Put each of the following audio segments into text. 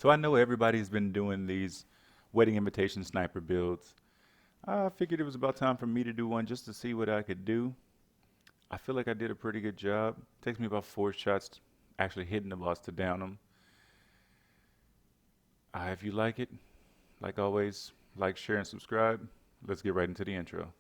So I know everybody's been doing these wedding invitation sniper builds. I figured it was about time for me to do one just to see what I could do. I feel like I did a pretty good job. Takes me about 4 shots actually hitting the boss to down them. If you like it, like always, like, share, and subscribe. Let's get right into the intro.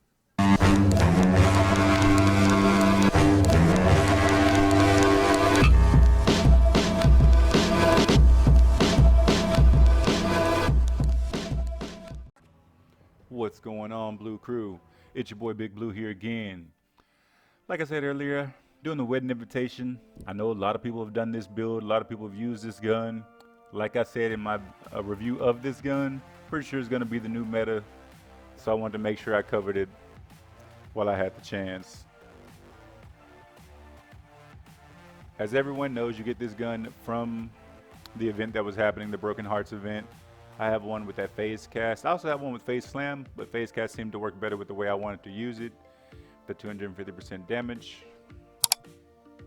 What's going on, Blue Crew? It's your boy Big Blue here again. Like I said earlier, doing the wedding invitation. I know a lot of people have done this build. A lot of people have used this gun. Like I said in my review of this gun, pretty sure it's going to be the new meta. So I wanted to make sure I covered it while I had the chance. As everyone knows, you get this gun from the event that was happening, the Broken Hearts event. I have one with that phase cast. I also have one with phase slam, but phase cast seemed to work better with the way I wanted to use it. The 250% damage.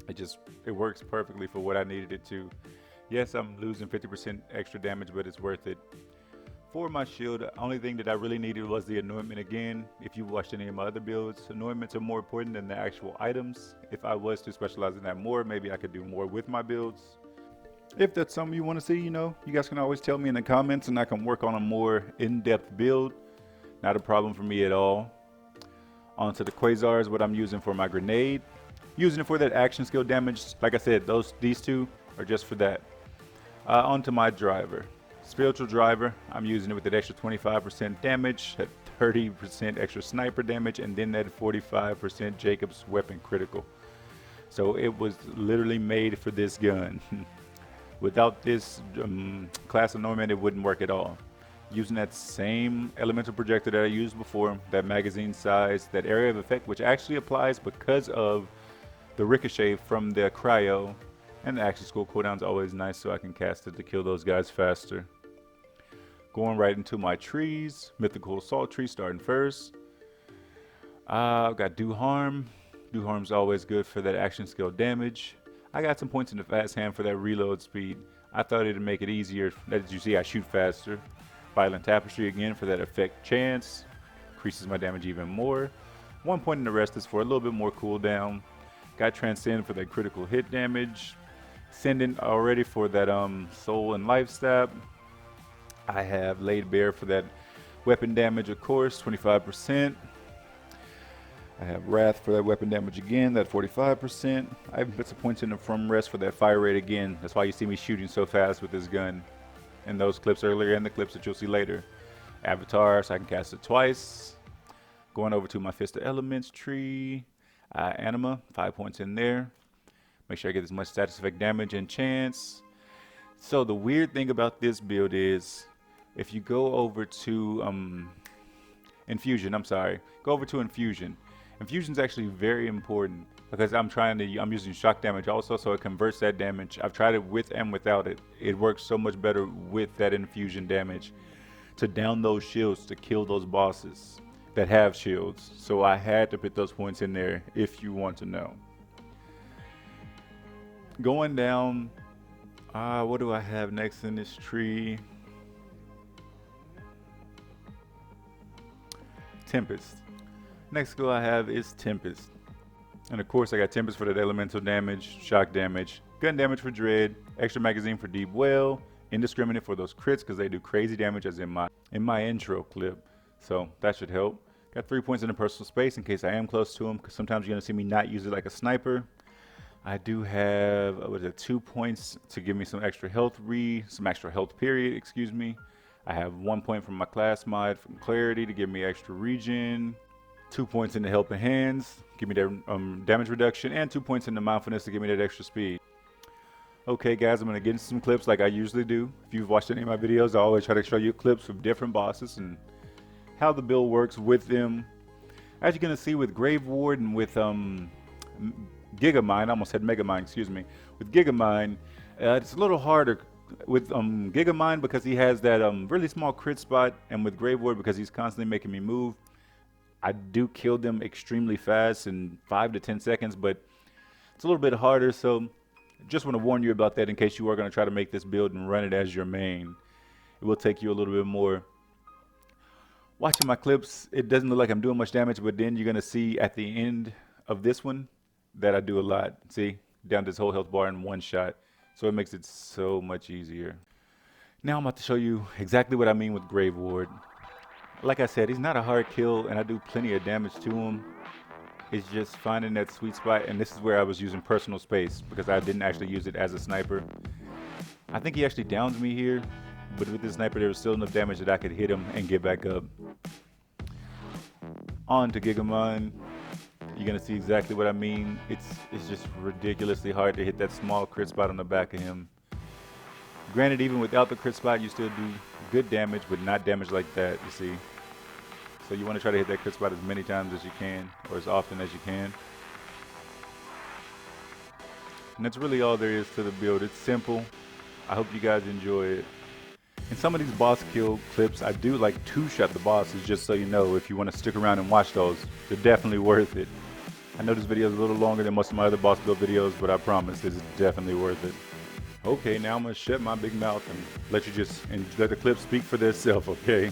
It works perfectly for what I needed it to. Yes, I'm losing 50% extra damage, but it's worth it. For my shield, the only thing that I really needed was the anointment again. If you watched any of my other builds, anointments are more important than the actual items. If I was to specialize in that more, maybe I could do more with my builds. If that's something you want to see, you guys can always tell me in the comments and I can work on a more in-depth build. Not a problem for me at all. Onto the Quasars, what I'm using for my grenade. Using it for that action skill damage. Like I said, these two are just for that. Onto my driver. Spiritual driver, I'm using it with that extra 25% damage, that 30% extra sniper damage, and then that 45% Jacob's weapon critical. So it was literally made for this gun. Without this class anointment, it wouldn't work at all. Using that same elemental projector that I used before, that magazine size, that area of effect, which actually applies because of the ricochet from the cryo, and the action skill cooldown is always nice, so I can cast it to kill those guys faster. Going right into my trees, mythical assault tree starting first. I've got do harm. Do harm's always good for that action skill damage. I got some points in the fast hand for that reload speed. I thought it'd make it easier. As you see, I shoot faster. Violent tapestry again for that effect chance. Increases my damage even more. 1 point in the rest is for a little bit more cooldown. Got transcend for that critical hit damage. Ascendant already for that soul and life stab. I have laid bare for that weapon damage, of course, 25%. I have wrath for that weapon damage again, that 45%. I even put some points in the from rest for that fire rate again. That's why you see me shooting so fast with this gun in those clips earlier and the clips that you'll see later. Avatar, so I can cast it twice. Going over to my Fist of Elements tree. Anima, 5 points in there. Make sure I get as much status effect damage and chance. So the weird thing about this build is, if you go over to Infusion, go over to Infusion. Infusion's actually very important because I'm using shock damage also, so it converts that damage. I've tried it with and without it. It works so much better with that infusion damage to down those shields, to kill those bosses that have shields. So I had to put those points in there if you want to know. Going down, what do I have next in this tree? Tempest. Next skill I have is Tempest. And of course I got Tempest for that elemental damage, shock damage, gun damage for Dread, extra magazine for Deep Well, indiscriminate for those crits because they do crazy damage as in my intro clip. So that should help. Got 3 points in the personal space in case I am close to them, because sometimes you're going to see me not use it like a sniper. I do have 2 points to give me some extra health period, excuse me. I have 1 point from my class mod from Clarity to give me extra regen. 2 points in the Helping Hands, give me that damage reduction, and 2 points in the Mindfulness to give me that extra speed. Okay guys, I'm going to get into some clips like I usually do. If you've watched any of my videos, I always try to show you clips of different bosses and how the build works with them. As you're going to see with Grave Ward and with Gigamine, I almost said Megamind, excuse me. With Gigamine, it's a little harder with Gigamine because he has that really small crit spot, and with Grave Ward because he's constantly making me move. I do kill them extremely fast in 5 to 10 seconds, but it's a little bit harder, so just want to warn you about that in case you are going to try to make this build and run it as your main. It will take you a little bit more. Watching my clips, it doesn't look like I'm doing much damage, but then you're going to see at the end of this one that I do a lot. See, down this whole health bar in one shot. So it makes it so much easier. Now I'm about to show you exactly what I mean with Grave Ward. Like I said, he's not a hard kill, and I do plenty of damage to him. It's just finding that sweet spot, and this is where I was using personal space because I didn't actually use it as a sniper. I think he actually downs me here, but with this sniper there was still enough damage that I could hit him and get back up. On to Gigamon. You're gonna see exactly what I mean. It's just ridiculously hard to hit that small crit spot on the back of him. Granted, even without the crit spot, you still do good damage, but not damage like that, you see. So you want to try to hit that crit spot as many times as you can, or as often as you can. And that's really all there is to the build. It's simple. I hope you guys enjoy it. In some of these boss kill clips, I do like two-shot the bosses, just so you know, if you want to stick around and watch those. They're definitely worth it. I know this video is a little longer than most of my other boss build videos, but I promise this is definitely worth it. Okay, now I'm going to shut my big mouth and let you let the clip speak for themselves, okay?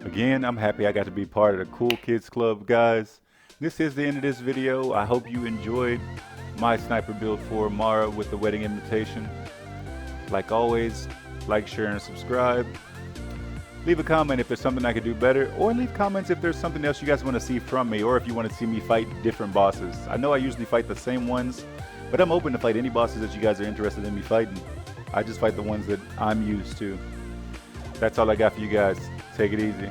Again, I'm happy I got to be part of the Cool Kids Club, guys. This is the end of this video. I hope you enjoyed my sniper build for AMARA with the wedding invitation. Like always, like, share, and subscribe. Leave a comment if there's something I could do better, or leave comments if there's something else you guys want to see from me, or if you want to see me fight different bosses. I know I usually fight the same ones, but I'm open to fight any bosses that you guys are interested in me fighting. I just fight the ones that I'm used to. That's all I got for you guys. Take it easy.